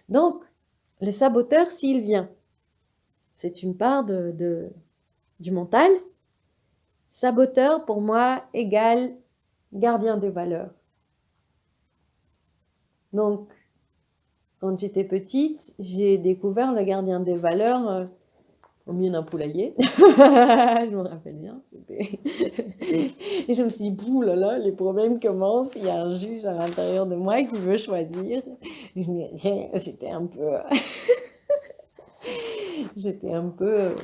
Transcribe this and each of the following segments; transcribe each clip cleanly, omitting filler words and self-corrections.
Donc, le saboteur, s'il vient, c'est une part du mental. Saboteur, pour moi, égale gardien des valeurs. Donc, quand j'étais petite, j'ai découvert le gardien des valeurs au milieu d'un poulailler. Je me rappelle bien. Et je me suis dit, bouh là là, les problèmes commencent. Il y a un juge à l'intérieur de moi qui veut choisir. J'étais un peu, j'étais un peu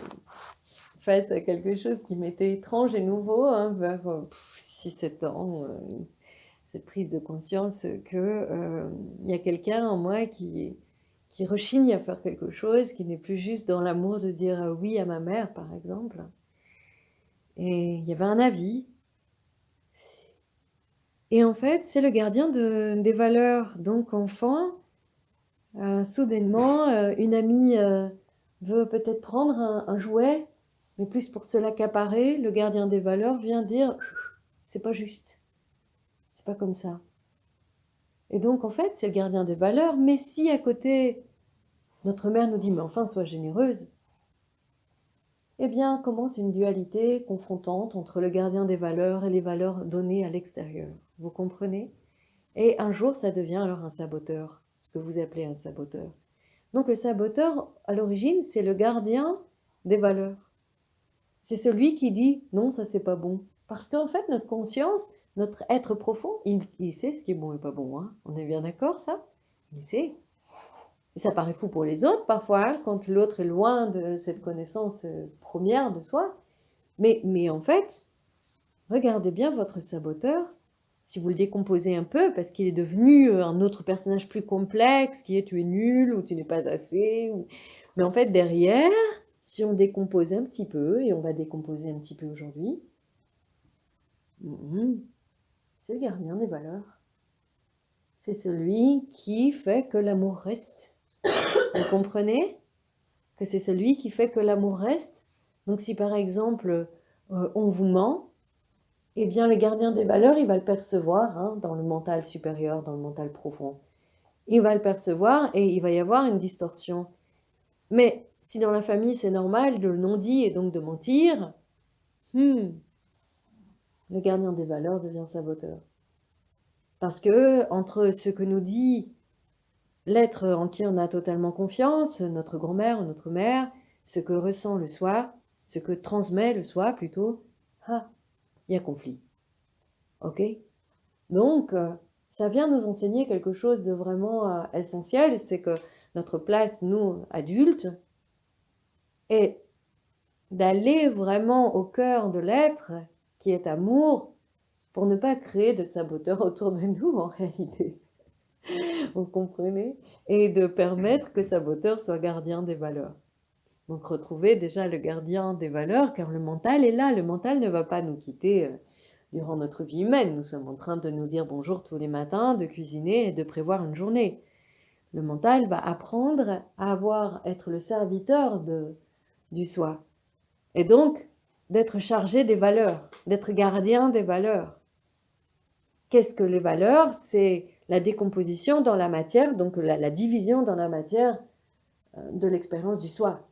face à quelque chose qui m'était étrange et nouveau, hein, vers 6-7 ans. Cette prise de conscience que il y a quelqu'un en moi qui rechigne à faire quelque chose, qui n'est plus juste dans l'amour de dire oui à ma mère, par exemple. Et il y avait un avis. Et en fait, c'est le gardien des valeurs. Donc, enfant, soudainement, une amie veut peut-être prendre un jouet, mais plus pour se l'accaparer, le gardien des valeurs vient dire c'est pas juste, c'est pas comme ça. Et donc, en fait, c'est le gardien des valeurs, mais si à côté, notre mère nous dit mais enfin, sois généreuse, eh bien, commence une dualité confrontante entre le gardien des valeurs et les valeurs données à l'extérieur. Vous comprenez? Et un jour, ça devient alors un saboteur, ce que vous appelez un saboteur. Donc le saboteur, à l'origine, c'est le gardien des valeurs. C'est celui qui dit non, ça c'est pas bon. Parce qu'en fait, notre conscience, notre être profond, il sait ce qui est bon et pas bon. Hein. On est bien d'accord, ça? Il sait. Et ça paraît fou pour les autres parfois, hein, quand l'autre est loin de cette connaissance première de soi. Mais en fait, regardez bien votre saboteur. Si vous le décomposez un peu, parce qu'il est devenu un autre personnage plus complexe, qui est tu es nul ou tu n'es pas assez. Mais en fait, derrière, si on décompose un petit peu, et on va décomposer un petit peu aujourd'hui, c'est le gardien des valeurs. C'est celui qui fait que l'amour reste. Vous comprenez? Que c'est celui qui fait que l'amour reste. Donc si par exemple, on vous ment, eh bien, le gardien des valeurs, il va le percevoir hein, dans le mental supérieur, dans le mental profond. Il va le percevoir et il va y avoir une distorsion. Mais si dans la famille, c'est normal de le non-dit et donc de mentir, le gardien des valeurs devient saboteur. Parce que entre ce que nous dit l'être en qui on a totalement confiance, notre grand-mère ou notre mère, ce que ressent le soi, ce que transmet le soi plutôt, il y a conflit. Ok? Donc, ça vient nous enseigner quelque chose de vraiment essentiel, c'est que notre place, nous, adultes, est d'aller vraiment au cœur de l'être, qui est amour, pour ne pas créer de saboteurs autour de nous, en réalité. Vous comprenez? Et de permettre que saboteur soit gardien des valeurs. Donc, retrouver déjà le gardien des valeurs, car le mental est là. Le mental ne va pas nous quitter durant notre vie humaine. Nous sommes en train de nous dire bonjour tous les matins, de cuisiner et de prévoir une journée. Le mental va apprendre à être le serviteur du soi. Et donc, d'être chargé des valeurs, d'être gardien des valeurs. Qu'est-ce que les valeurs? C'est la décomposition dans la matière, donc la division dans la matière de l'expérience du soi.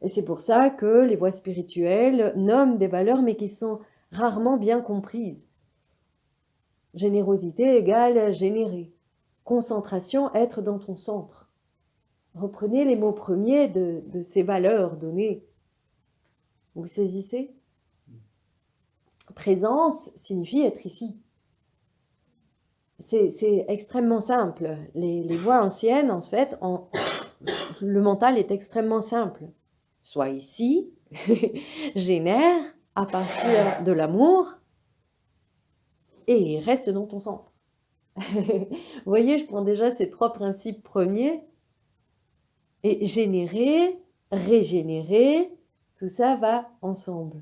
Et c'est pour ça que les voies spirituelles nomment des valeurs, mais qui sont rarement bien comprises. Générosité égale générer. Concentration, être dans ton centre. Reprenez les mots premiers de ces valeurs données. Vous saisissez? Présence signifie être ici. C'est extrêmement simple. Les voies anciennes, en fait, le mental est extrêmement simple. Sois ici, génère à partir de l'amour et reste dans ton centre. Vous voyez, je prends déjà ces 3 principes premiers et générer, régénérer, tout ça va ensemble.